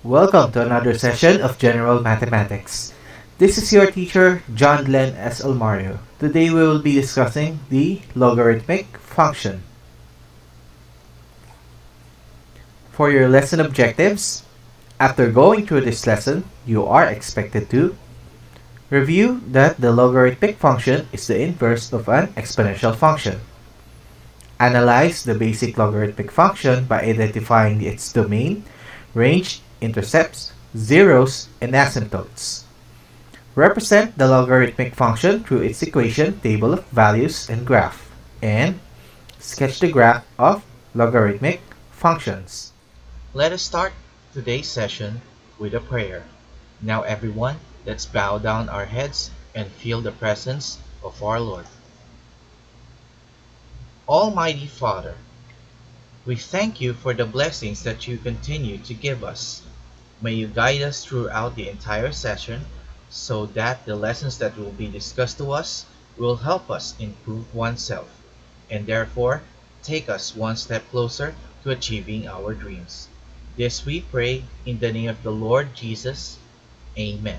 Welcome to another session of General Mathematics. This is your teacher, John Glenn S. Olmario. Today we will be discussing the logarithmic function. For your lesson objectives, after going through this lesson, you are expected to review that the logarithmic function is the inverse of an exponential function. Analyze the basic logarithmic function by identifying its domain, range, intercepts, zeros, and asymptotes. Represent the logarithmic function through its equation, table of values, and graph. And sketch the graph of logarithmic functions. Let us start today's session with a prayer. Now everyone, let's bow down our heads and feel the presence of our Lord. Almighty Father, we thank you for the blessings that you continue to give us. May you guide us throughout the entire session so that the lessons that will be discussed to us will help us improve oneself and therefore take us one step closer to achieving our dreams. This we pray in the name of the Lord Jesus. Amen.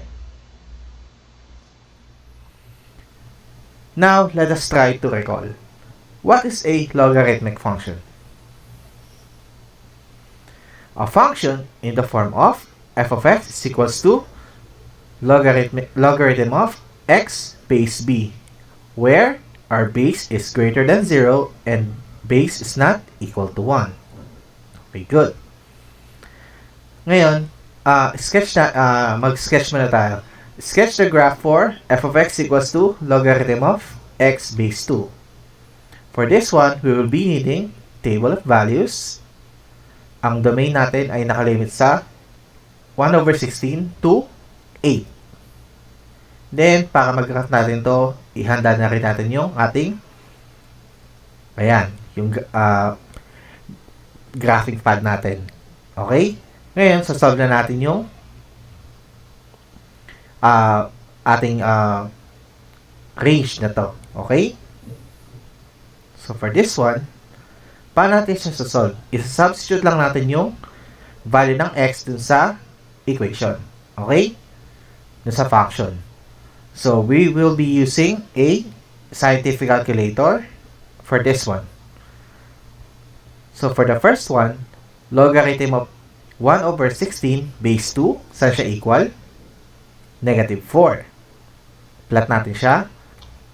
Now, let us try to recall. What is a logarithmic function? A function in the form of f of x is equals to logarithm of x base b, where our base is greater than 0 and base is not equal to 1. Okay, good. Ngayon, mag-sketch muna tayo. Sketch the graph for f of x equals to logarithm of x base 2. For this one, we will be needing table of values. Ang domain natin ay nakalimit sa 1 over 16 to 8. Then, para mag-graph natin to, ihanda na rin natin yung ating yung graphing pad natin. Okay? Ngayon, sasolve na natin yung ating range na to. Okay? So, for this one, paano natin siya sasolve? Isa-substitute lang natin yung value ng x dun sa equation. Okay? Dun sa function. So, we will be using a scientific calculator for this one. So, for the first one, logarithm of 1 over 16 base 2, saan siya equal? Negative 4. Plot natin siya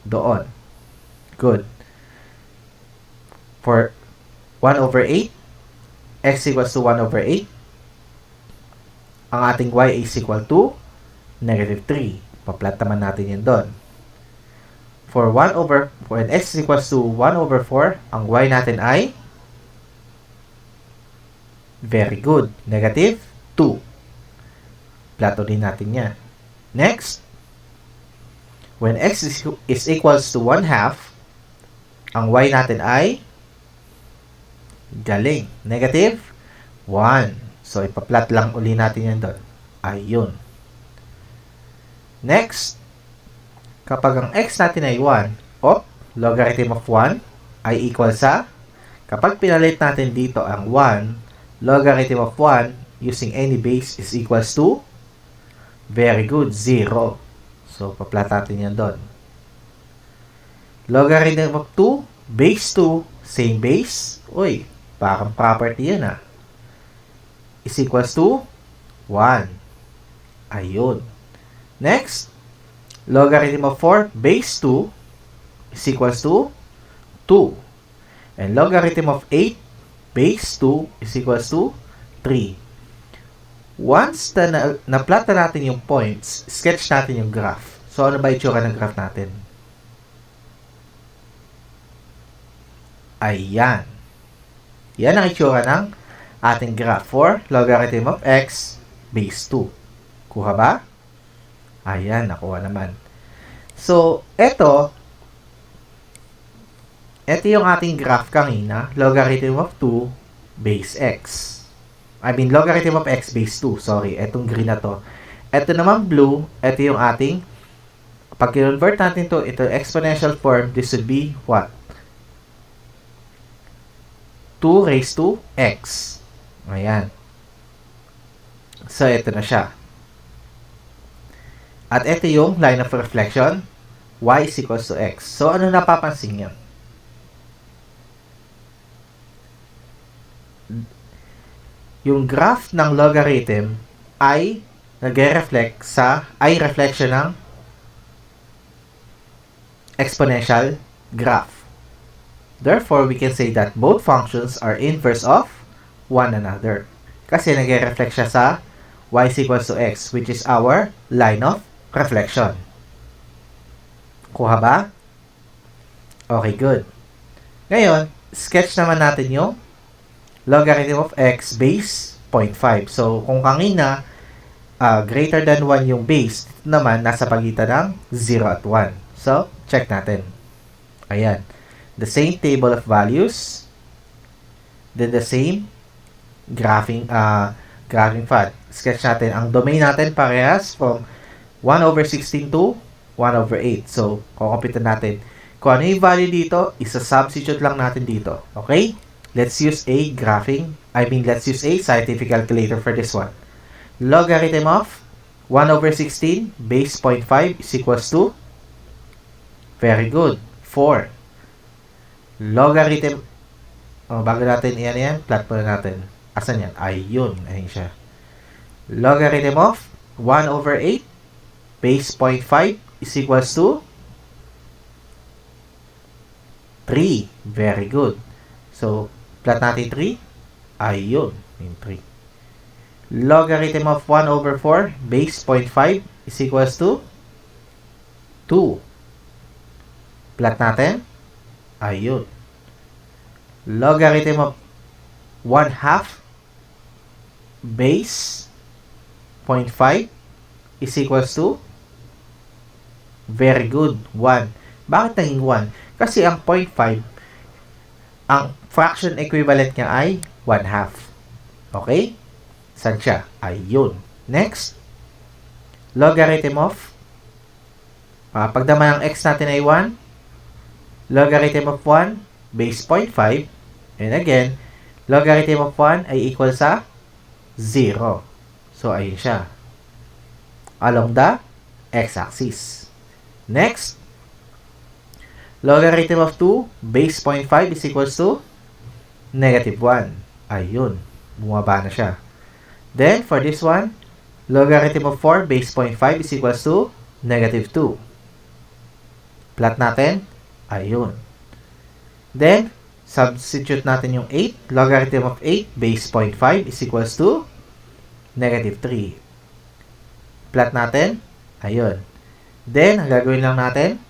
doon. Good. For 1 over 8, x equals to 1 over 8. Ang ating y is equal to negative 3. Pa-plot naman natin yan doon. For when x is equals to 1 over 4, ang y natin ay very good. Negative 2. Plato din natin yan. Next, when x is equals to 1 half, ang y natin ay galing. Negative 1. So, ipa-plot lang uli natin yan doon. Ayun. Next, kapag ang x natin ay 1, logarithm of 1 ay equal sa, kapag pinalit natin dito ang 1, logarithm of 1 using any base is equals to, very good, 0. So, pa-plot natin yan doon. Logarithm of 2, base 2, same base. Uy, parang property yan is equals to 1. Ayun. Next, logarithm of 4 base 2 is equals to 2. And logarithm of 8 base 2 is equals to 3. Once na-plot na natin yung points, sketch natin yung graph. So, ano ba itsura ng graph natin? Ayan. Yan ang itsura ng ating graph for logarithm of x base 2. Kuha ba? Ayan, nakuha naman. So, ito yung ating graph kanina, logarithm of 2 base x. Logarithm of x base 2. Sorry, etong green na to. Ito naman blue, ito yung ating, pag convert natin to, ito exponential form, this would be what? 2 raised to x. Ayan. So, ito na siya. At ito yung line of reflection, y is equals to x. So, ano napapansin nyo? Yung graph ng logarithm ay reflection ng exponential graph. Therefore, we can say that both functions are inverse of one another. Kasi nag-reflect siya sa y is equals to x, which is our line of reflection. Kuha ba? Okay, good. Ngayon, sketch naman natin yung logarithm of x base 0.5. So, kung kanina, greater than 1 yung base, ito naman, nasa pagitan ng 0 at 1. So, check natin. Ayan. The same table of values, then the same graphing pad. Sketch natin. Ang domain natin parehas from 1/16 to 1/8. So, kukumpitan natin. Kung ano yung value dito, isa-substitute lang natin dito. Okay? Let's use let's use a scientific calculator for this one. Logarithm of 1/16 base 0.5 is equals to, very good, 4. Logarithm, bago natin yan, plot muna natin. Asan yan? Ayun siya. Logarithm of 1/8 base 0.5 is equals to 3. Very good. So, plot natin 3. Ayun, yung 3. Logarithm of 1/4 base 0.5 is equals to 2. Plot natin. Ayun. Logarithm of 1/2 base 0.5 is equals to, very good, 1. Bakit naging 1? Kasi ang 0.5, ang fraction equivalent niya ay 1/2. Okay? Saan siya? Ayun. Next. Logarithm of, pag naman ang x natin ay 1, logarithm of 1 base 0.5, and again, logarithm of 1 ay equal sa 0. So, ayun siya. Along the x-axis. Next, logarithm of 2 base 0.5 is equals to -1. Ayun. Bumaba na siya. Then, for this one, logarithm of 4 base 0.5 is equals to -2. Plot natin. Ayun. Then, substitute natin yung 8. Logarithm of 8 base 0.5 is equals to -3. Plot natin. Ayun. Then, ang gagawin lang natin,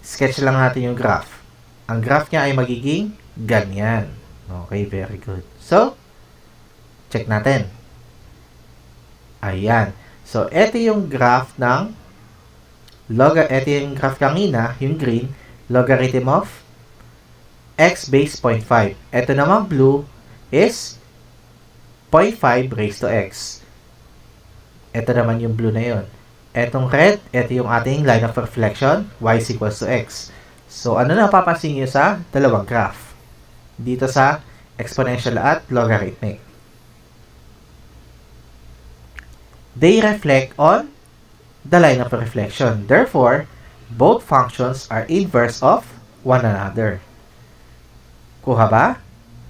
sketch lang natin yung graph. Ang graph niya ay magiging ganyan. Okay, very good. So, check natin. Ayan. So, ito yung graph ng ito yung graph kanina, yung green, logarithm of x base 0.5. Ito naman blue is 0.5 raised to x. Ito naman yung blue na yun. Etong red, ito yung ating line of reflection, y is equals to x. So, ano na papansin nyo sa dalawang graph? Dito sa exponential at logarithmic. They reflect on the line of reflection. Therefore, both functions are inverse of one another. Kuha ba?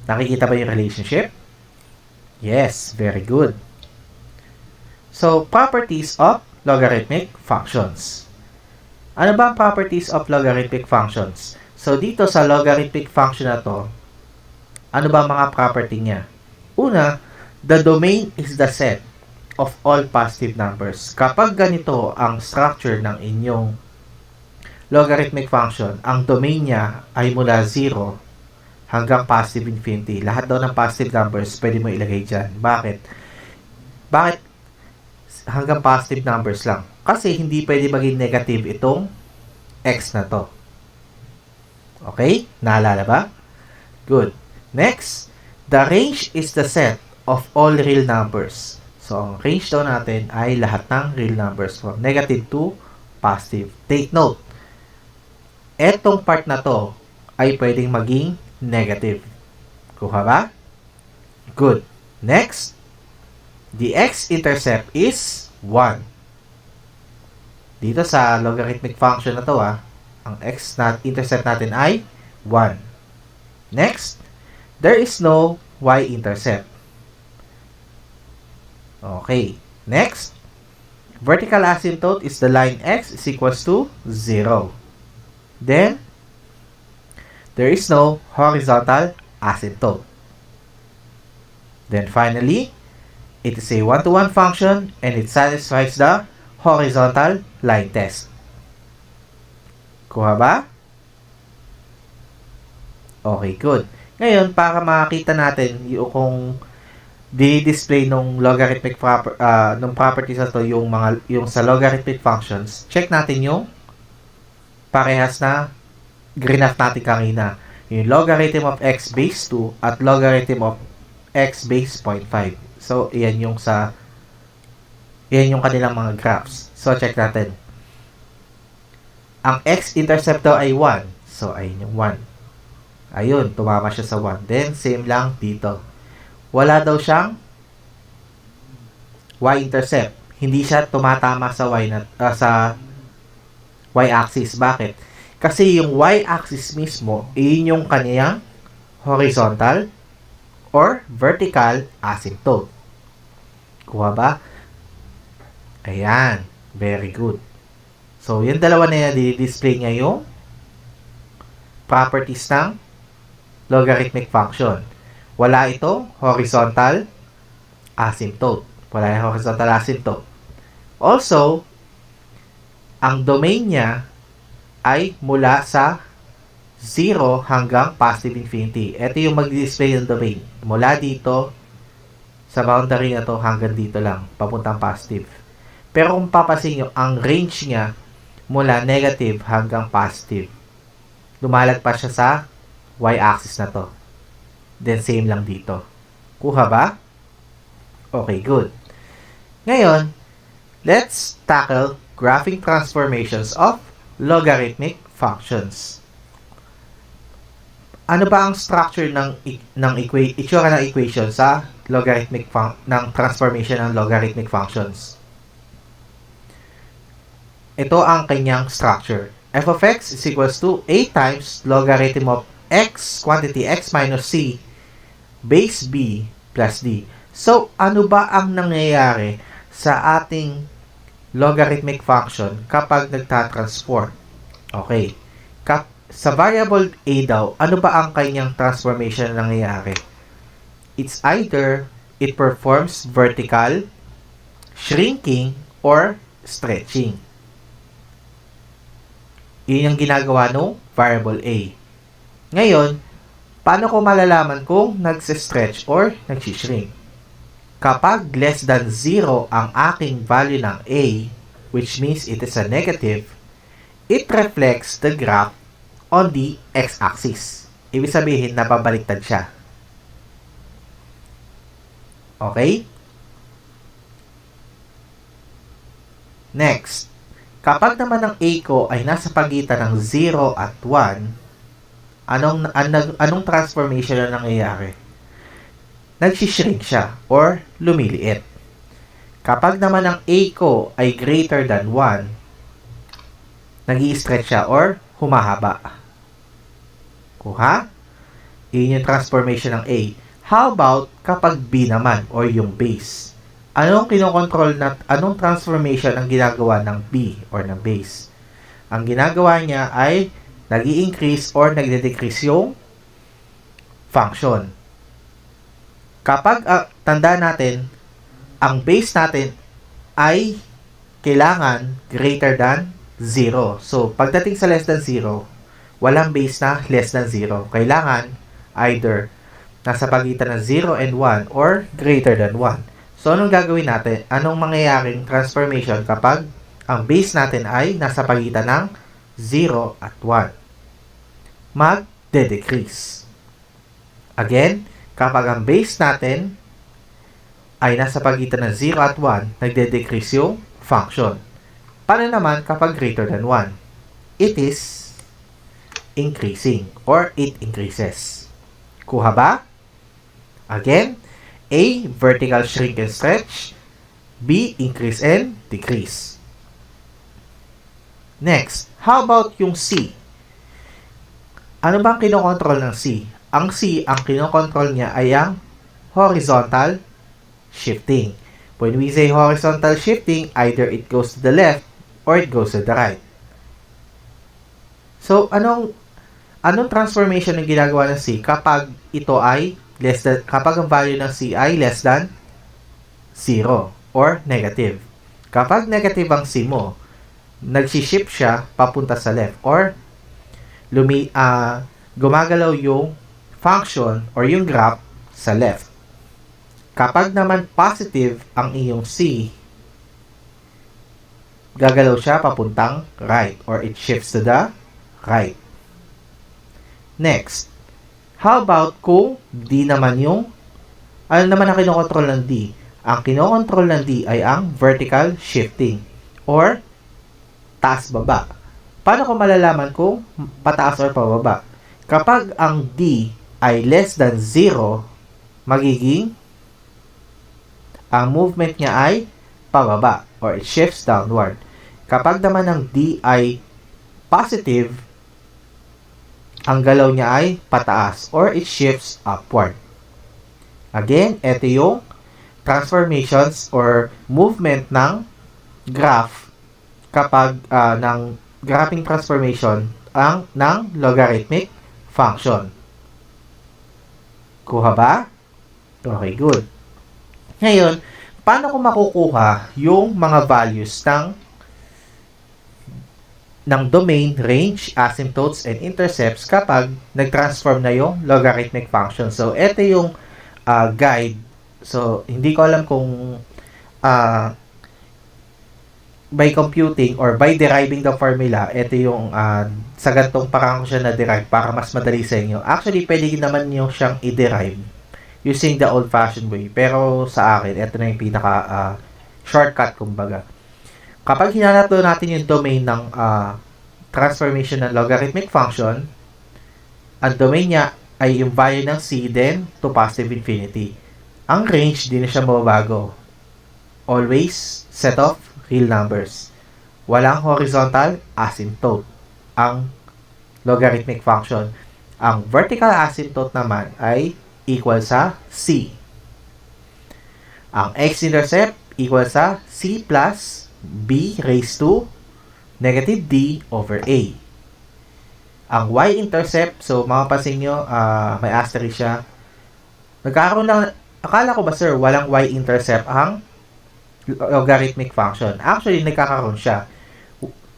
Nakikita ba yung relationship? Yes, very good. So, properties of logarithmic functions. Ano ba ang properties of logarithmic functions? So, dito sa logarithmic function na to, ano ba ang mga property niya? Una, the domain is the set of all positive numbers. Kapag ganito ang structure ng inyong logarithmic function, ang domain niya ay mula 0 hanggang positive infinity. Lahat daw ng positive numbers pwede mo ilagay dyan. Bakit? Bakit hanggang positive numbers lang? Kasi hindi pwede maging negative itong x na to. Okay? Naalala ba? Good. Next, the range is the set of all real numbers. So, ang range daw natin ay lahat ng real numbers from negative to positive. Take note, etong part na to ay pwedeng maging negative. Kuha ba? Good. Next, the x-intercept is 1. Dito sa logarithmic function na to, ang x-intercept natin ay 1. Next, there is no y-intercept. Okay. Next, vertical asymptote is the line x is equals to 0. Then, there is no horizontal asymptote. Then finally, it is a one-to-one function and it satisfies the horizontal line test. Kuha ba? Okay, good. Ngayon, para makita natin yung kung di-display nung logarithmic nung properties na to yung sa logarithmic functions, check natin yung parehas na grinaph natin kanina. Yung logarithm of x base 2 at logarithm of x base 0.5. So, yan yung kanilang mga graphs. So, check natin. Ang x-intercept daw ay 1. So, ayun yung 1. Ayun, tumama siya sa 1. Then, same lang dito. Wala daw siyang y-intercept. Hindi siya tumatama sa sa y-axis. Bakit? Kasi yung y-axis mismo, yun yung kaniyang horizontal or vertical asymptote. Kuha ba? Ayan. Very good. So, yung dalawa na yan, di-display niya yung properties ng logarithmic function. Wala itong horizontal asymptote. Wala yung horizontal asymptote. Also, ang domain niya ay mula sa 0 hanggang positive infinity. Ito yung mag-display ng domain. Mula dito, sa boundary na to hanggang dito lang, papuntang positive. Pero kung papasin nyo, ang range niya mula negative hanggang positive. Lumalagpas siya sa y-axis na to. Then same lang dito. Kuha ba? Okay, good. Ngayon, let's tackle graphing transformations of logarithmic functions. Ano ba ang structure ng itsura ng equation sa logarithmic ng transformation ng logarithmic functions? Ito ang kanyang structure. F of x is equals to a times logarithm of x, quantity x minus c, base b plus d. So, ano ba ang nangyayari sa ating logarithmic function kapag nagtatransform? Okay. Sa variable a daw, ano ba ang kanyang transformation na nangyayari? It's either it performs vertical, shrinking, or stretching. Yun yung ginagawa ng variable a. Ngayon, paano ko malalaman kung nagse-stretch or nag-shrink? Kapag less than 0 ang aking value ng a, which means it is a negative, it reflects the graph on the x-axis. Ibig sabihin, napabaliktad siya. Okay? Next, kapag naman ang a ko ay nasa pagitan ng 0 at 1, anong transformation na nangyayari? Nagsishrink siya or lumiliit. Kapag naman ang a ko ay greater than 1, nag-i-stretch siya or humahaba. Kuha? Yun yung transformation ng a. How about kapag b naman or yung base? Anong transformation ang ginagawa ng b or ng base? Ang ginagawa niya ay nag-i-increase or nagde-decrease yung function. Kapag tanda natin, ang base natin ay kailangan greater than 0. So, pagdating sa less than 0, walang base na less than 0. Kailangan either nasa pagitan ng 0 and 1 or greater than 1. So, anong gagawin natin? Anong mangyayaring transformation kapag ang base natin ay nasa pagitan ng 0 at 1? Mag-decrease. Again, kapag ang base natin ay nasa pagitan ng 0 at 1, nagde-decrease yung function. Paano naman kapag greater than 1? It is increasing or it increases. Kuha ba? Again, A. Vertical shrink and stretch. B. Increase and decrease. Next, how about yung C? Ano ba ang kinokontrol ng C? Ang C, ang kinokontrol niya ay ang horizontal shifting. When we say horizontal shifting, either it goes to the left or it goes to the right. So, anong transformation ang ginagawa ng C kapag ito ay kapag ang value ng C ay less than 0 or negative? Kapag negative ang C mo, nagsi-shift siya papunta sa left or gumagalaw yung function or yung graph sa left. Kapag naman positive ang iyong C, gagalaw siya papuntang right or it shifts to the right. Next, how about kung D naman yung, ano naman ang kinokontrol ng D? Ang kinokontrol ng D ay ang vertical shifting or taas-baba. Paano ko malalaman kung pataas or pababa? Kapag ang D ay less than 0, magiging ang movement niya ay pababa or it shifts downward. Kapag naman ang D ay positive, ang galaw niya ay pataas or it shifts upward. Again, ito yung transformations or movement ng graph kapag ng graphing transformation ng logarithmic function. Kuha ba? Okay, good. Ngayon, paano ko makukuha yung mga values ng domain, range, asymptotes, and intercepts kapag nag-transform na yung logarithmic function? So, ito yung guide. So, hindi ko alam kung by computing or by deriving the formula, ito yung sa gantong parang ko siya na-derive para mas madali sa inyo. Actually, pwede naman nyo siyang i-derive using the old-fashioned way. Pero sa akin, ito na yung pinaka shortcut, kumbaga. Kapag hinanap natin yung domain ng transformation ng logarithmic function, ang domain niya ay yung value ng C then to positive infinity. Ang range, di na siya mababago. Always set of real numbers. Walang horizontal asymptote ang logarithmic function. Ang vertical asymptote naman ay equal sa C. Ang x-intercept equal sa C plus B raised to negative D over A. Ang y-intercept, so mapapansin nyo, may asterisk siya. Nagkakaroon lang, akala ko ba sir, walang y-intercept ang logarithmic function? Actually, nagkakaroon siya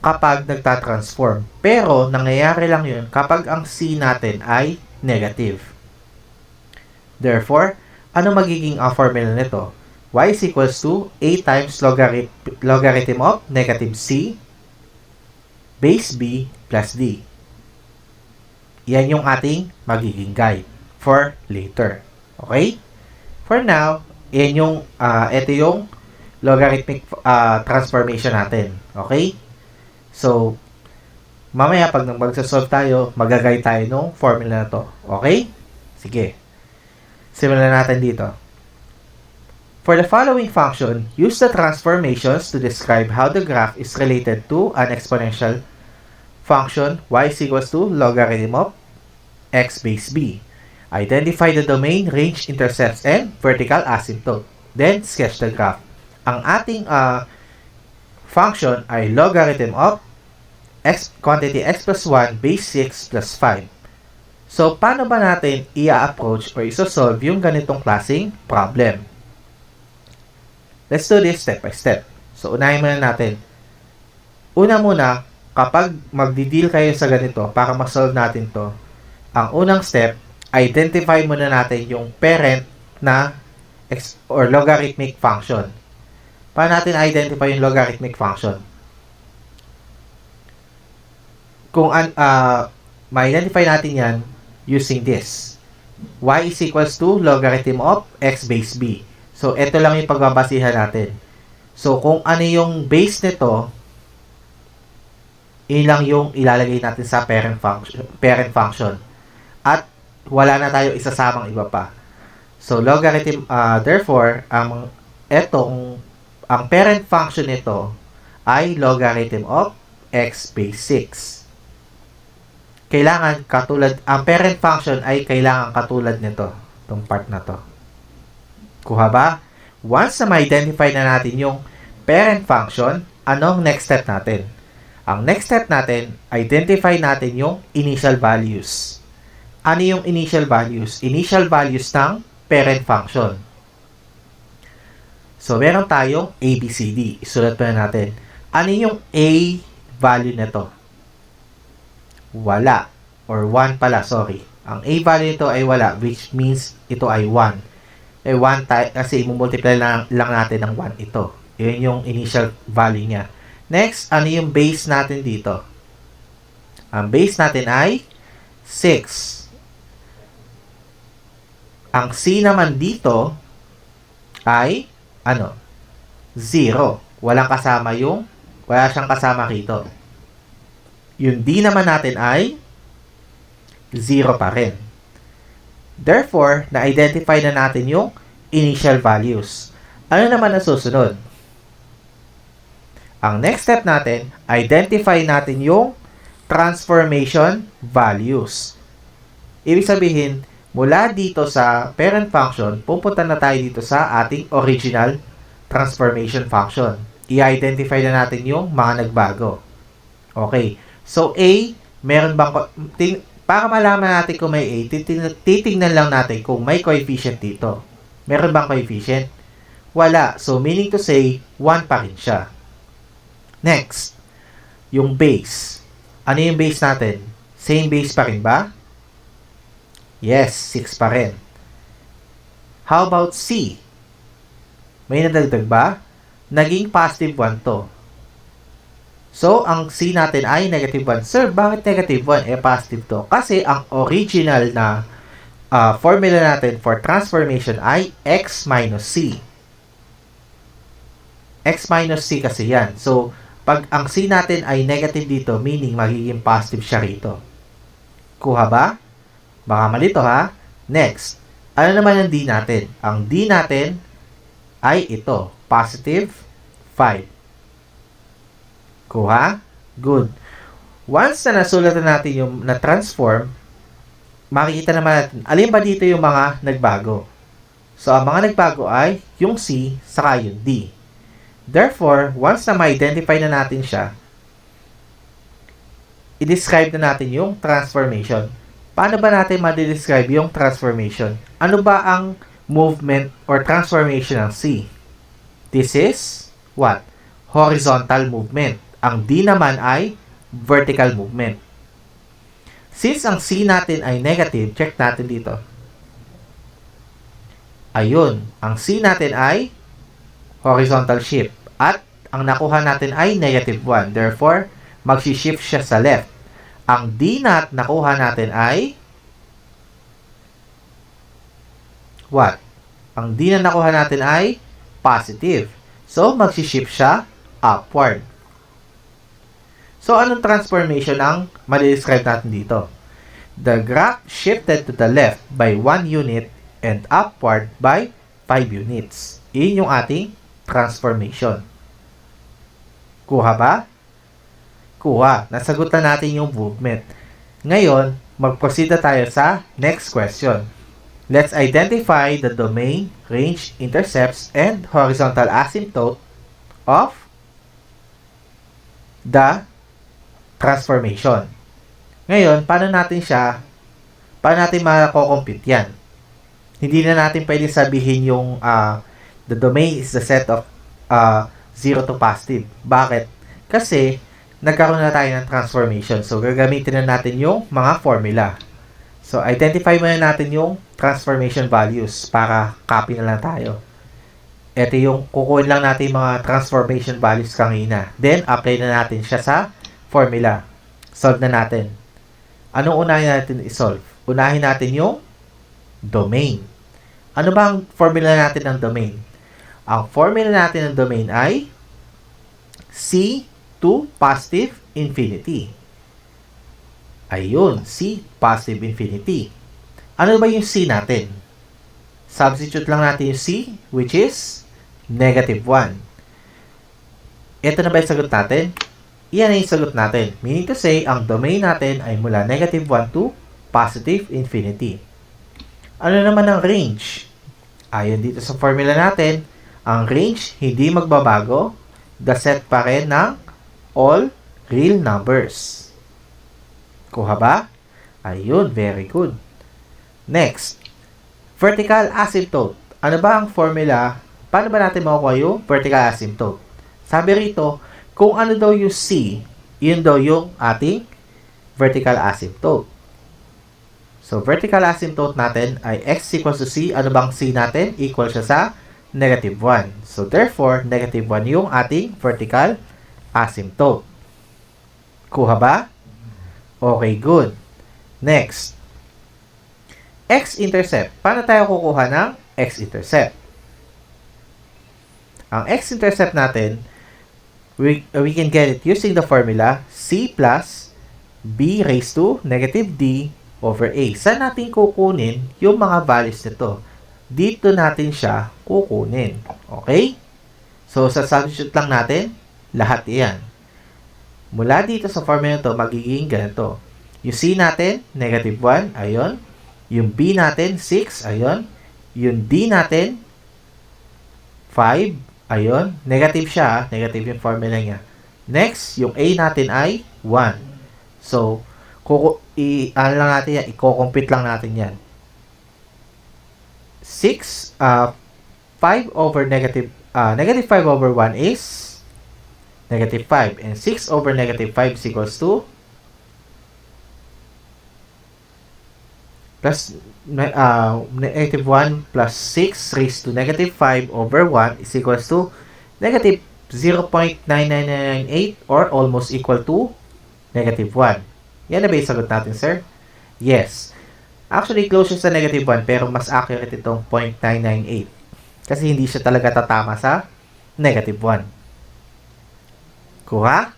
kapag nagtatransform. Pero, nangyayari lang yun kapag ang C natin ay negative. Therefore, ano magiging formula nito? Y is equals to A times logarithm of negative C base B plus D. Yan yung ating magiging guide for later. Okay? For now, yan yung, ito yung logarithmic transformation natin. Okay? So, mamaya pag magsasolve tayo, magaguide tayo nung formula na to. Okay? Sige. Simulan natin dito. For the following function, use the transformations to describe how the graph is related to an exponential function y is equals to logarithm of x base b. Identify the domain, range, intercepts, and vertical asymptote. Then, sketch the graph. Ang ating function ay logarithm of quantity x plus 1 base 6 plus 5. So, paano ba natin i-approach or isosolve yung ganitong klaseng problem? Let's do this step by step. So, unahin muna natin. Una muna, kapag magdi-deal kayo sa ganito para ma-solve natin to, ang unang step, identify muna natin yung parent na or logarithmic function. Paano natin identify yung logarithmic function? Kung ma-identify natin yan using this. Y is equals to logarithm of x base b. So, ito lang yung pagbabasihan natin. So, kung ano yung base nito, yun lang yung ilalagay natin sa parent function. At wala na tayo isasamang iba pa. So, logarithm, therefore, ang parent function nito ay logarithm of x base 6. Ang parent function ay kailangan katulad nito, itong part na to. Kuha ba? Once na ma-identify na natin yung parent function, anong next step natin? Ang next step natin, identify natin yung initial values. Ano yung initial values? Initial values ng parent function. So, meron tayong A, B, C, D. Isulat pa na natin. Ano yung A value nito? Wala. Or 1 pala, sorry. Ang A value nito ay wala, which means ito ay 1. 1 kasi i-multiply lang natin ng 1 ito. Yun yung initial value niya. Next, ano yung base natin dito? Ang base natin ay 6. Ang C naman dito ay 0. Wala siyang kasama rito. Yung D naman natin ay 0 pa rin. Therefore, na-identify na natin yung initial values. Ano naman ang susunod? Ang next step natin, identify natin yung transformation values. Ibig sabihin, mula dito sa parent function, pupunta na tayo dito sa ating original transformation function. I-identify na natin yung mga nagbago. Okay. So, A, meron bang... Para malaman natin kung may A, titingnan lang natin kung may coefficient dito. Meron bang coefficient? Wala. So, meaning to say, 1 pa rin siya. Next, yung base. Ano yung base natin? Same base pa rin ba? Yes, 6 pa rin. How about C? May nadagdag ba? Naging positive 1 to. So, ang C natin ay negative 1. Sir, bakit negative 1? Positive to. Kasi ang original na formula natin for transformation ay x minus C. X minus C kasi yan. So, pag ang C natin ay negative dito, meaning magiging positive siya rito. Kuha ba? Baka malito ha? Next, ano naman ang D natin? Ang D natin ay ito, positive 5. Kuha? Good. Once na nasulat natin yung na-transform, makikita naman natin, alin ba dito yung mga nagbago? So, ang mga nagbago ay yung C saka yung D. Therefore, once na ma-identify na natin siya, i-describe na natin yung transformation. Paano ba natin ma-describe yung transformation? Ano ba ang movement or transformation ng C? This is what? Horizontal movement. Ang D naman ay vertical movement. Since ang C natin ay negative, check natin dito. Ayun, ang C natin ay horizontal shift. At ang nakuha natin ay negative 1. Therefore, magsi-shift siya sa left. Ang D nakuha natin ay what? Ang D na nakuha natin ay positive. So, magsi-shift siya upward. So, anong transformation ang ma-describe natin dito? The graph shifted to the left by 1 unit and upward by 5 units. Iyon yung ating transformation. Kuha ba? Kuha. Nasagot na natin yung movement. Ngayon, mag-proceed na tayo sa next question. Let's identify the domain, range, intercepts, and horizontal asymptote of the transformation. Ngayon, paano natin mako-compute yan? Hindi na natin pwede sabihin yung the domain is the set of 0 to positive. Bakit? Kasi nagkaroon na tayo ng transformation. So, gagamitin na natin yung mga formula. So, identify muna natin yung transformation values para copy na lang tayo. Ito yung kukunin lang natin yung mga transformation values kanina. Then, apply na natin siya sa formula. Solve na natin. Anong unahin natin i-solve? Unahin natin yung domain. Ano ba ang formula natin ng domain? Ang formula natin ng domain ay C to positive infinity. Ayun, C positive infinity. Ano ba yung C natin? substitute lang natin yung c, which is negative 1. Ito na ba yung sagot natin? Iyan na yung sagot natin. Meaning to say, ang domain natin ay mula negative 1 to positive infinity. Ano naman ang range? Ayon dito sa formula natin, ang range hindi magbabago. The set pa rin ng all real numbers. Kuha ba? Ayun, very good. Next, vertical asymptote. Ano ba ang formula? Paano ba natin makukuha yung vertical asymptote? Sabi rito, kung ano daw yung c, yun daw yung ating vertical asymptote. So, vertical asymptote natin ay x equals to c. Ano bang c natin? Equal siya sa negative 1. So, therefore, negative 1 yung ating vertical asymptote. Kuha ba? Okay, good. Next, x-intercept. Paano tayo kukuha ng x-intercept? Ang x-intercept natin, we can get it using the formula c plus b raised to negative d over a. Saan natin kukunin yung mga values nito? Dito natin siya kukunin. Okay? So, sa substitute lang natin, lahat iyan. Mula dito sa formula nito, magiging ganito. Yung c natin, negative 1, ayun. Yung b natin, 6, ayun. Yung d natin, 5, ayun. Negative siya, negative yung formula niya. Next, yung a natin ay 1. So, ano lang natin yan, i-compute lang natin yan. 6, 5 over negative 5 over 1 is negative 5. And 6 over negative 5 is equals to plus negative 1 plus 6 raised to negative 5 over 1 is equals to negative 0.99998 or almost equal to negative 1. Yan na ba yung sagot natin, sir? Yes. Actually, close siya sa negative 1 pero mas accurate itong 0.998 kasi hindi siya talaga tatama sa negative 1. Kuha?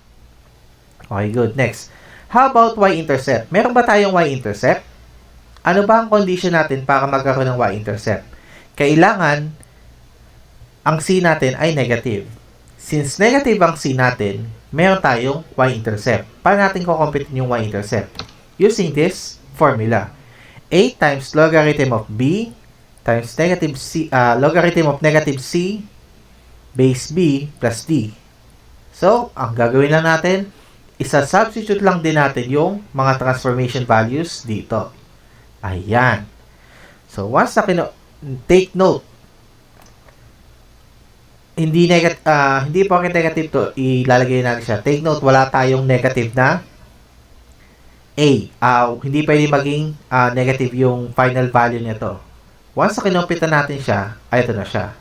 Okay, good. Next. How about y-intercept? Meron ba tayong y-intercept? Ano ba ang condition natin para magkaroon ng y-intercept? Kailangan ang c natin ay negative. Since negative ang c natin, meron tayong y-intercept. Paano natin kukompute yung y-intercept? Using this formula. A times logarithm of b times negative c, logarithm of negative c base b plus d. So, ang gagawin lang natin, isa-substitute lang din natin yung mga transformation values dito. Ayan. So, once na take note, hindi porket negative to, ilalagay natin siya. Take note, wala tayong negative na a. Hindi pwede maging negative yung final value nito. Once na kinumpita natin siya, ay ito na siya.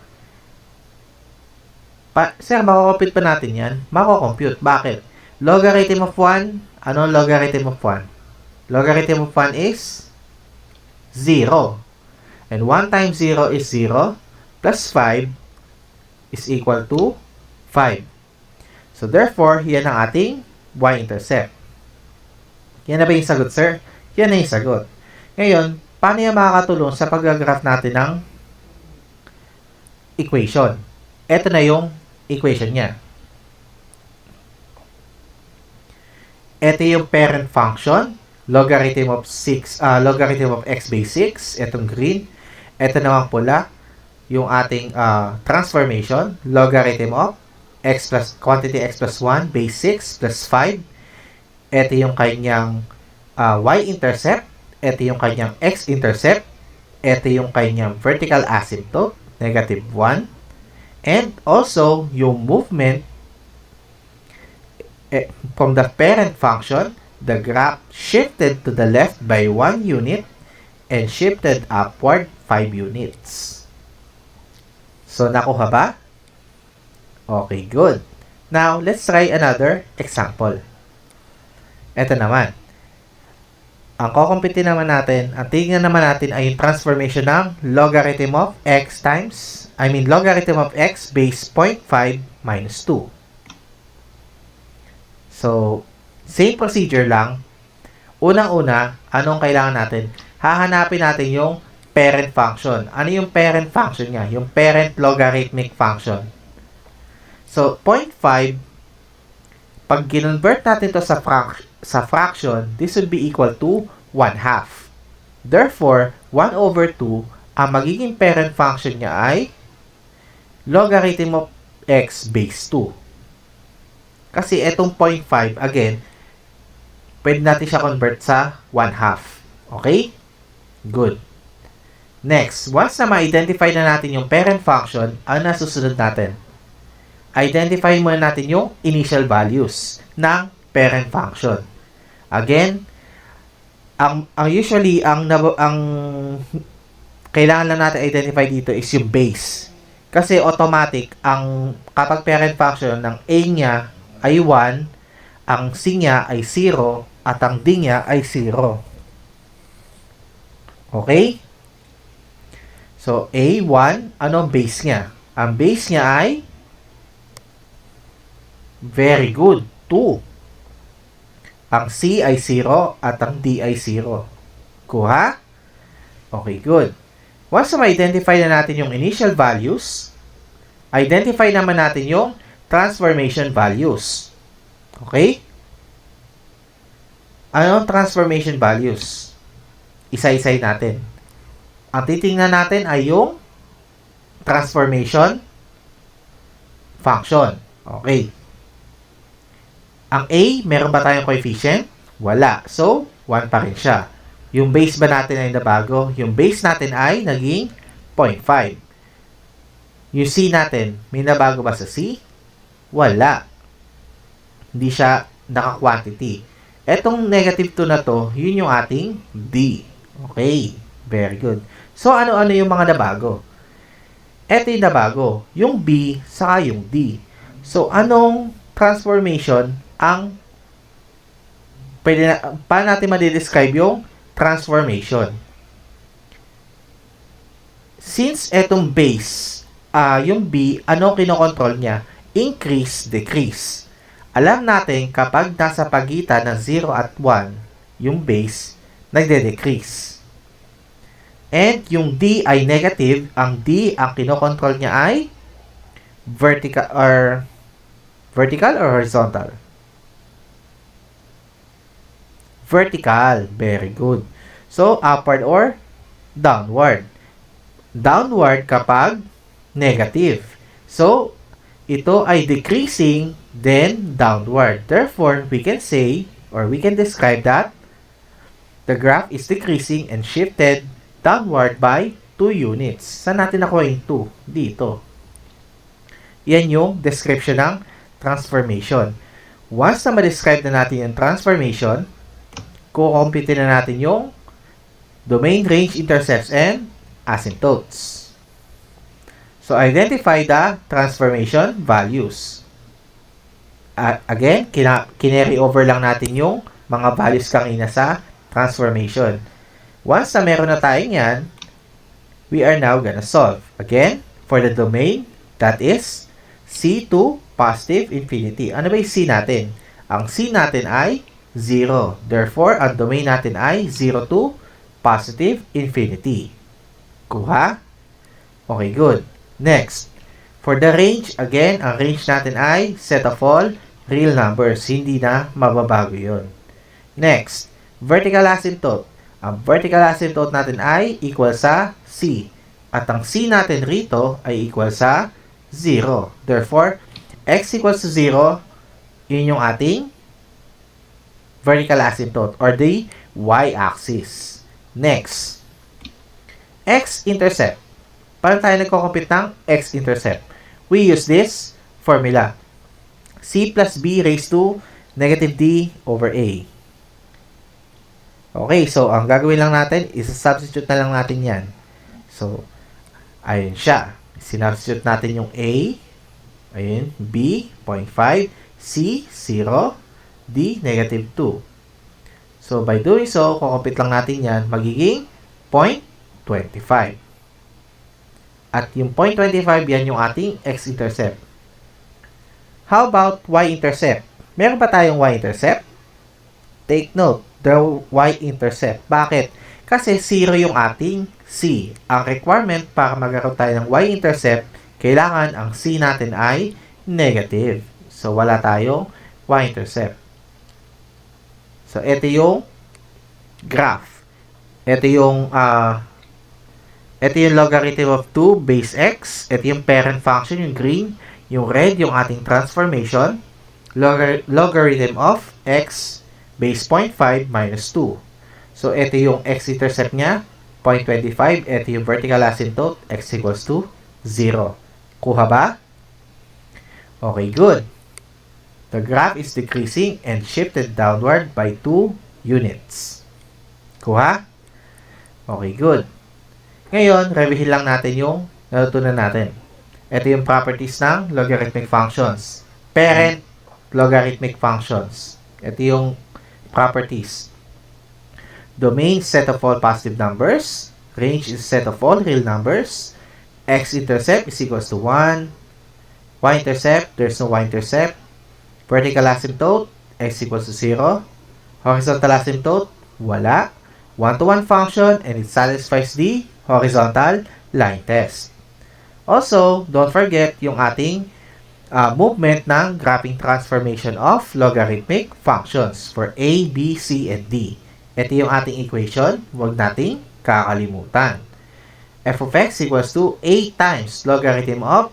Sir, makukompute pa natin yan? Makukompute. Bakit? Logarithm of 1, ano logarithm of 1? Logarithm of 1 is 0. And 1 times 0 is 0. Plus 5 is equal to 5. So, therefore, yan ang ating y-intercept. Yan na ba yung sagot, sir? Yan na yung sagot. Ngayon, paano yan makakatulong sa pag-graph natin ng equation? Ito na yung equation niya. Ito yung parent function, logarithm of x base 6, itong green. Ito naman pula, yung ating transformation, logarithm of quantity x plus 1 base 6 plus 5. Ito yung kanyang y-intercept. Ito yung kanyang x-intercept. Ito yung kanyang vertical asymptote, negative 1. And also, yung movement from the parent function, the graph shifted to the left by 1 unit and shifted upward 5 units. So, nakuha ba? Okay, good. Now, let's try another example. Ito naman. Ang kukumpute naman natin, ang tingnan naman natin ay yung transformation ng logarithm of logarithm of x base 0.5 minus 2. So, same procedure lang. Unang-una, anong kailangan natin? Hahanapin natin yung parent function. Ano yung parent function niya? Yung parent logarithmic function. So, 0.5, pag kinonvert natin to sa fraction, this would be equal to 1/2. Therefore, 1 over 2, ang magiging parent function niya ay logarithm of x base 2. Kasi itong 0.5, again, pwede natin siya convert sa 1/2. Okay? Good. Next, once na ma-identify na natin yung parent function, ang nasusunod natin? Identify muna natin yung initial values ng parent function. Again, ang kailangan lang natin identify dito is yung base. Kasi automatic, kapag parent function ng A niya ay 1, ang C niya ay 0, at ang D niya ay 0. Okay? So, A1, ano ang base niya? Ang base niya ay very good, 2. Ang C ay 0 at ang D ay 0. Kuha? Okay, good. Once na ma-identify na natin yung initial values, identify naman natin yung transformation values. Okay? Ano ang transformation values? Isa-isay natin. Ang titingnan natin ay yung transformation function. Okay. Ang A, meron ba tayong coefficient? Wala. So, 1 pa rin siya. Yung base ba natin ay nabago? Yung base natin ay naging 0.5. Yung C natin, may nabago ba sa C? Wala. Hindi siya naka-quantity. Etong negative 2 na to, yun yung ating D. Okay. Very good. So, ano-ano yung mga nabago? Eto yung nabago. Yung B, saka yung D. So, anong transformation ang paano natin ma-describe yung transformation? Since etong base, yung B, ano kinokontrol niya? Increase, decrease. Alam natin kapag nasa pagitan ng 0 at 1, yung base, nagde-decrease. And yung D ay negative, ang D, ang kinokontrol niya ay vertical or horizontal? Vertical. Very good. So, upward or downward? Downward kapag negative. So, ito ay decreasing, then downward. Therefore, we can say, or we can describe that the graph is decreasing and shifted downward by 2 units. Saan natin nakuha yung 2? Dito. Yan yung description ng transformation. Once na ma-describe na natin yung transformation, kukumpute na natin yung domain, range, intercepts, and asymptotes. So, identify the transformation values. Again, kinary over lang natin yung mga values kanina sa transformation. Once na meron na tayo yan, we are now gonna solve. Again, for the domain, that is C to positive infinity. Ano ba yung C natin? Ang C natin ay 0. Therefore, ang domain natin ay 0 to positive infinity. Kuha? Okay, good. Next, for the range, again, ang range natin ay set of all real numbers. Hindi na mababago yun. Next, vertical asymptote. Ang vertical asymptote natin ay equal sa C. At ang C natin rito ay equal sa 0. Therefore, x equals to 0, yun yung ating vertical asymptote or the y-axis. Next, x-intercept. Paano tayo nagko-compute ng x-intercept? We use this formula. C plus B raised to negative D over A. Okay, so ang gagawin lang natin is substitute na lang natin yan. So, ayun siya. Sinubstitute natin yung A. Ayun, B, 0.5. C, 0. D, negative 2. So, by doing so, kukumpit lang natin yan, magiging 0.25. At yung 0.25, yan yung ating x-intercept. How about y-intercept? Meron ba tayong y-intercept? Take note, the y-intercept. Bakit? Kasi 0 yung ating C. Ang requirement para magkaroon tayo ng y-intercept, kailangan ang C natin ay negative. So, wala tayong y-intercept. So, ito yung graph. Ito yung logarithm of 2 base x. Ito yung parent function, yung green. Yung red, yung ating transformation. Logarithm of x base 0.5 minus 2. So, ito yung x-intercept niya, 0.25. Ito yung vertical asymptote, x equals to 0. Kuha ba? Okay, good. The graph is decreasing and shifted downward by 2 units. Kuha? Okay, good. Ngayon, review lang natin yung natutunan natin. Ito yung properties ng logarithmic functions. Parent logarithmic functions. Ito yung properties. Domain, set of all positive numbers. Range is set of all real numbers. X-intercept is equals to 1. Y-intercept, there's no y-intercept. Vertical asymptote, x equals to 0. Horizontal asymptote, wala. One-to-one function, and it satisfies the horizontal line test. Also, don't forget yung ating movement ng graphing transformation of logarithmic functions for A, B, C, and D. Ito yung ating equation, huwag nating kakalimutan. F of x equals to A times logarithm of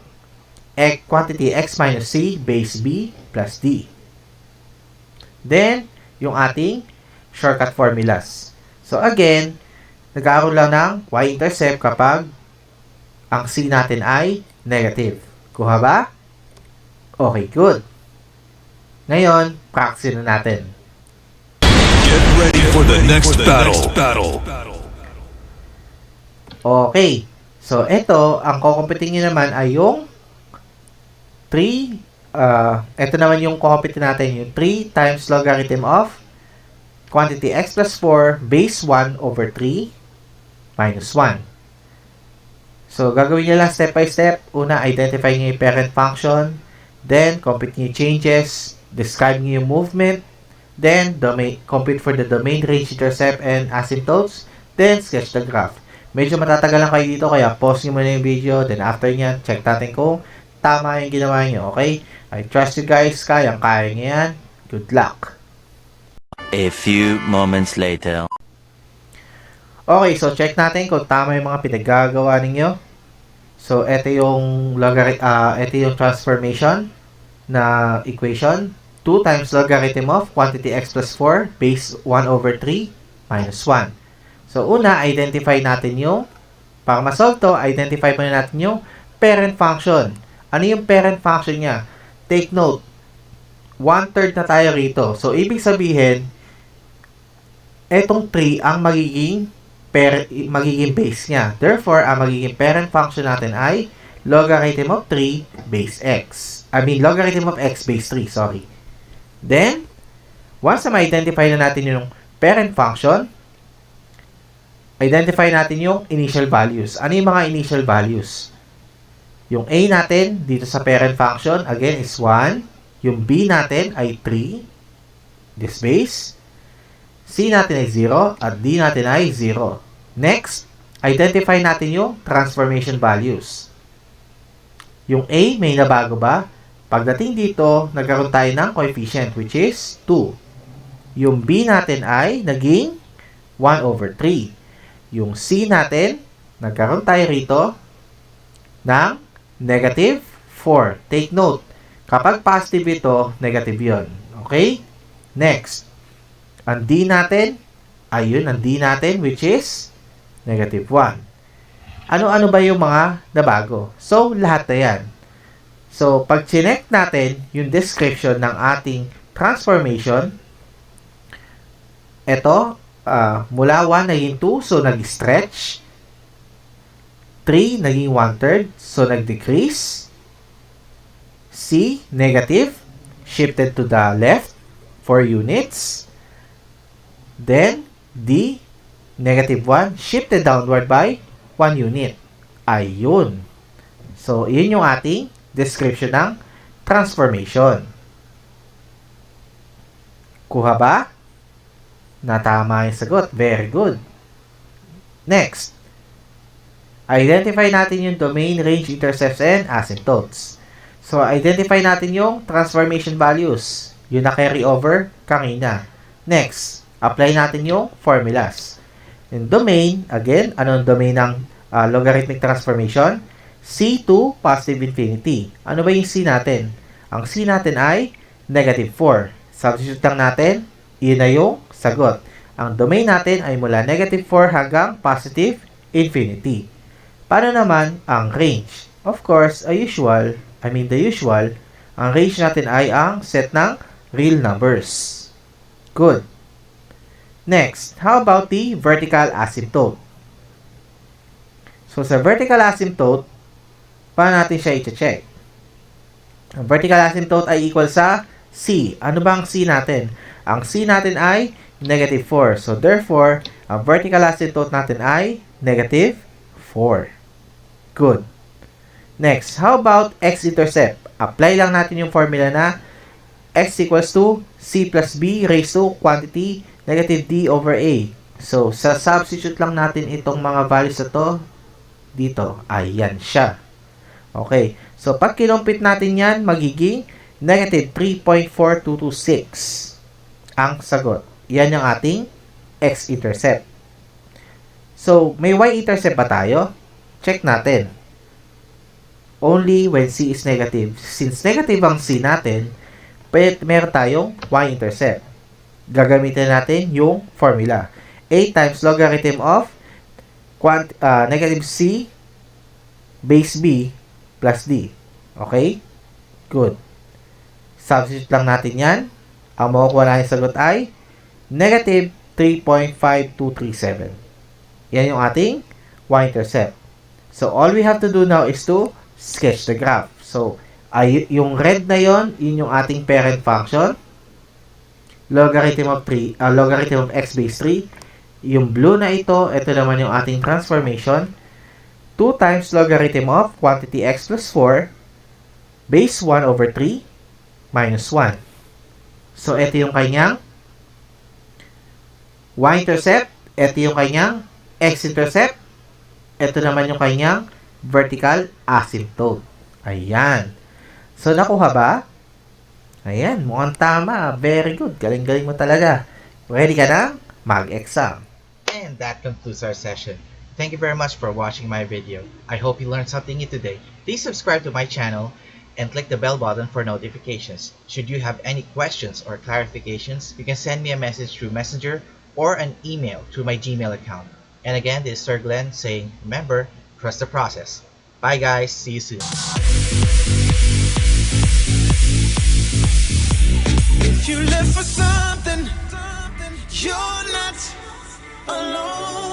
quantity x minus c base b plus d. Then, yung ating shortcut formulas. So again, nagkaroon lang ng y-intercept kapag ang c natin ay negative. Kuha ba? Okay, good. Ngayon, practice na natin. Get ready for the next battle. Okay. So, ito, ang kukumpitin nyo naman ay yung 3, ito naman yung kukumpitin natin, yung 3 times logarithm of quantity x plus 4 base 1 over 3 minus 1. So, gagawin nyo lang step by step. Una, identify nyo yung parent function. Then, compute nyo yung changes. Describe nyo yung movement. Then, compute for the domain, range, intercept, and asymptotes. Then, sketch the graph. Medyo matatagalan kayo dito, kaya pause nyo muna yung video. Then, after nyan, check natin kung tama yung ginawa nyo, okay? I trust you guys. Kayang-kaya nyo yan. Good luck! A few moments later. Okay, so check natin kung tama yung mga pinaggagawa ninyo. So, ito yung ito yung transformation na equation. 2 times logarithm of quantity x plus 4 base 1 over 3 minus 1. So, una, identify natin yung, para ma-solve to, identify muna natin yung parent function. Ano yung parent function niya? Take note, 1/3 na tayo rito. So, ibig sabihin, etong 3 ang magiging base niya. Therefore, ang magiging parent function natin ay logarithm of 3 base x. Logarithm of x base 3, sorry. Then, once na ma-identify na natin yung parent function, identify natin yung initial values. Ano yung mga initial values? Yung a natin dito sa parent function, again, is 1. Yung b natin ay 3, this base. C natin ay 0 at D natin ay 0. Next, identify natin yung transformation values. Yung A, may nabago ba? Pagdating dito, nagkaroon tayo ng coefficient which is 2. Yung B natin ay naging 1 over 3. Yung C natin, nagkaroon tayo rito ng negative 4. Take note, kapag positive ito, negative yon. Okay? Next, ang D natin, ayun, ang D natin, which is negative 1. Ano-ano ba yung mga nabago? So, lahat na yan. So, pag chinek natin yung description ng ating transformation, ito, mula 1 naging 2, so nag-stretch. 3 naging 1/3, so nag-decrease. C, negative, shifted to the left, 4 units. Then, D, negative 1, shifted downward by 1 unit. Ayun. So, yun yung ating description ng transformation. Kuha ba? Natama yung sagot. Very good. Next, identify natin yung domain, range, intercepts, and asymptotes. So, identify natin yung transformation values. Yung na-carry over kanina. Next, apply natin yung formulas. Yung domain, again, anong domain ng logarithmic transformation? C to positive infinity. Ano ba yung C natin? Ang C natin ay negative 4. Substitute lang natin, yun na yung sagot. Ang domain natin ay mula negative 4 hanggang positive infinity. Paano naman ang range? Of course, the usual, ang range natin ay ang set ng real numbers. Good. Next, how about the vertical asymptote? So, sa vertical asymptote, paano natin siya i-check? Ang vertical asymptote ay equal sa C. Ano ba ang C natin? Ang C natin ay negative 4. So, therefore, ang vertical asymptote natin ay negative 4. Good. Next, how about x-intercept? Apply lang natin yung formula na x equals to C plus B raised to quantity negative D over A. So, sa substitute lang natin itong mga values na to dito. Ayan siya. Okay. So, pag kinumpit natin yan, magiging negative 3.4226 ang sagot. Yan yung ating x-intercept. So, may y-intercept ba tayo? Check natin. Only when C is negative. Since negative ang C natin, meron tayong y-intercept. Gagamitin natin yung formula. A times logarithm of negative C base B plus D. Okay? Good. Substitute lang natin yan. Ang makukuha natin sagot ay negative 3.5237. Yan yung ating y-intercept. So, all we have to do now is to sketch the graph. So, yung red na yon, yun yung ating parent function. Logarithm of x base 3. Yung blue na ito naman yung ating transformation. 2 times logarithm of quantity x plus 4 base 1 over 3 minus 1. So, ito yung kanyang y-intercept. Ito yung kanyang x-intercept. Ito naman yung kanyang vertical asymptote. Ayan. So, nakuha ba? Ayan, mukhang tama. Very good. Galing-galing mo talaga. Ready ka na? Mag-exam. And that concludes our session. Thank you very much for watching my video. I hope you learned something new today. Please subscribe to my channel and click the bell button for notifications. Should you have any questions or clarifications, you can send me a message through Messenger or an email through my Gmail account. And again, this is Sir Glenn saying, remember, trust the process. Bye guys, see you soon. If you live for something, you're not alone.